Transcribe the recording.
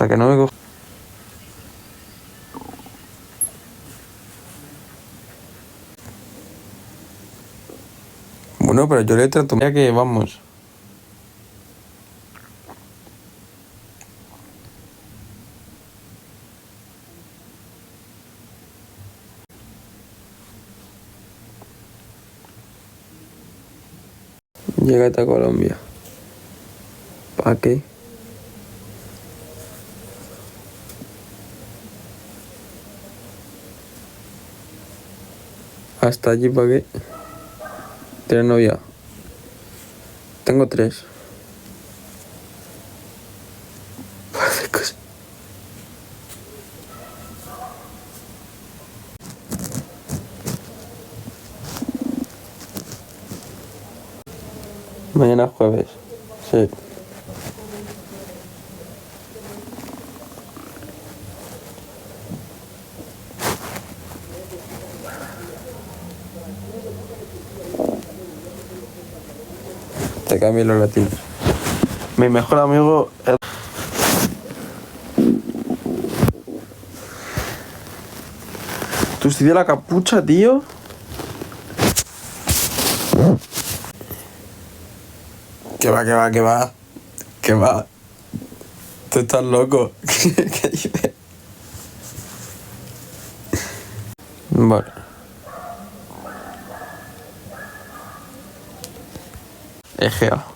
Hasta que no me coja. Bueno, pero yo le trato. Mira que vamos. Llégate a Colombia. ¿Para qué? Hasta allí, ¿para qué? ¿Tienes novia? Tengo 3. Mañana es jueves. Sí. Te cambié los latinos. Mi mejor amigo es... ¿Tú estudias la capucha, tío? Que va, que va, que va. Que va. Tú estás loco. ¿Qué dices? Vale. Egea.